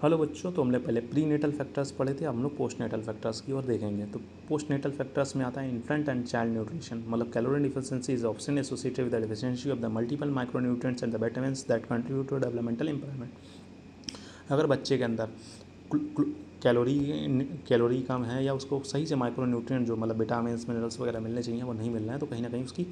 Hello बच्चों, तो हमने पहले प्री नेटल फैक्टर्स पढ़े थे, हम लोग पोस्ट नेटल फैक्टर्स की ओर देखेंगे। तो पोस्ट नेटल फैक्टर्स में आता है इन्फेंट एंड चाइल्ड न्यूट्रिशन, मतलब calorie deficiency is option associated with the deficiency of the multiple micronutrients and the vitamins that contribute to developmental improvement. अगर बच्चे के अंदर कैलोरी कैलोरी कम है या उसको सही से माइक्रोन्यूट्रिएंट जो मतलब विटामिन मिनरल्स वगैरह मिलने चाहिए वो नहीं मिल रहे हैं, तो कहीं ना कहीं उसकी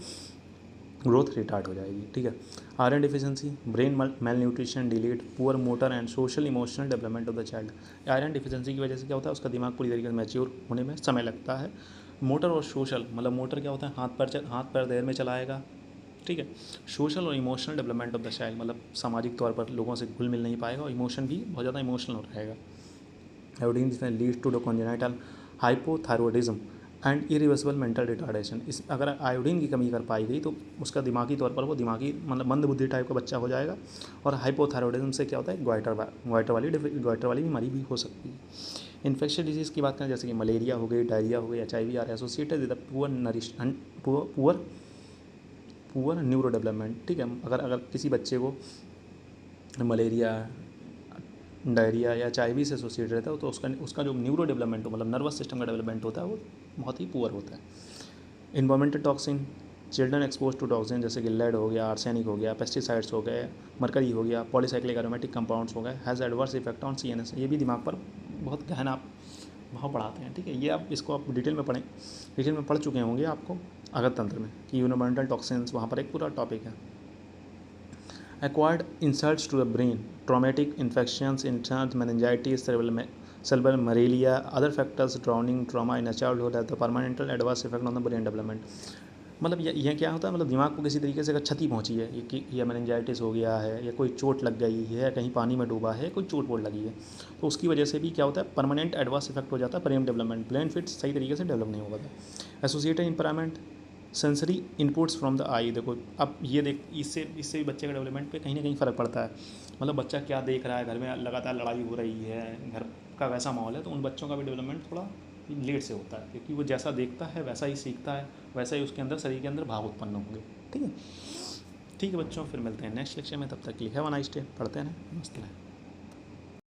ग्रोथ रिटार्ड हो जाएगी। ठीक है। Iron deficiency, brain mail nutrition, delete, poor motor and social emotional development of the child. Iron deficiency की वजह से क्या होता है, उसका दिमाग पूरी तरीके से मैच्योर होने में समय लगता है। मोटर और सोशल, मतलब मोटर क्या होता है, हाथ पैर देर में चलाएगा। ठीक है। सोशल और emotional development of the child, मतलब सामाजिक तौर पर लोगों से घुल मिल नहीं पाएगा और इमोशन भी बहुत ज़्यादा इमोशनल रहेगा। Iodine lead to the congenital hypothyroidism and irreversible mental retardation. इस अगर आयोडीन की कमी कर पाई गई तो उसका दिमागी तौर पर वो दिमागी मतलब मंद बुद्धि टाइप का बच्चा हो जाएगा। और हाइपोथायरॉयडिज्म से क्या होता है, ग्वाइटर वाली बीमारी भी हो सकती है। इन्फेक्शियस डिजीज़ की बात करें, जैसे कि मलेरिया हो गई, डायरिया हो गई, HIV are associated with poor neuro development. ठीक है। अगर किसी बच्चे को मलेरिया, डायरिया या HIV से एसोसिएटेड रहता है तो उसका जो न्यूरो डेवलपमेंट हो, मतलब नर्वस सिस्टम का डेवलपमेंट होता है, वो बहुत ही पुअर होता है। Environmental toxin, children expose to toxin जैसे कि लेड हो गया, आर्सेनिक हो गया, पेस्टिसाइड्स हो गए, मरकरी हो गया, पॉलीसाइक्लिक एरोमेटिक कंपाउंड्स हो गए, has adverse effect on CNS। ये भी दिमाग पर बहुत गहना भाव पढ़ाते हैं। ठीक है। ये आप इसको आप डिटेल में पढ़ चुके होंगे आपको आघात तंत्र में कि यूनिवर्सल टॉक्सिन्स, वहाँ पर एक पूरा टॉपिक है। Acquired insults to the brain, traumatic infections, internal meningitis, cerebral malaria, other factors, drowning, trauma in a childhood have the permanent adverse effect on the brain development। मतलब यह क्या होता है, मतलब दिमाग को किसी तरीके से अगर क्षति पहुंची है, या मेनिंजाइटिस हो गया है, या कोई चोट लग गई है, कहीं पानी में डूबा है, कोई चोट लगी है, तो उसकी वजह से भी क्या होता है, परमानेंट एडवर्स इफेक्ट हो जाता है ब्रेन डेवलपमेंट। ब्रेन फिट सही तरीके से डेवलप नहीं हो पाता। Associated impairment sensory inputs from the eye. देखो अब ये इससे भी बच्चे का डेवलपमेंट पे कहीं ना कहीं फ़र्क पड़ता है। मतलब बच्चा क्या देख रहा है, घर में लगातार लड़ाई हो रही है, घर का वैसा माहौल है, तो उन बच्चों का भी डेवलपमेंट थोड़ा लेट से होता है, क्योंकि वो जैसा देखता है वैसा ही सीखता है, वैसा ही उसके अंदर शरीर के अंदर भाव उत्पन्न होंगे। ठीक है। ठीक है बच्चों, फिर मिलते हैं नेक्स्ट लेक्चर में। तब तक के लिए हैव अ नाइस डे। पढ़ते हैं, मस्त रहें।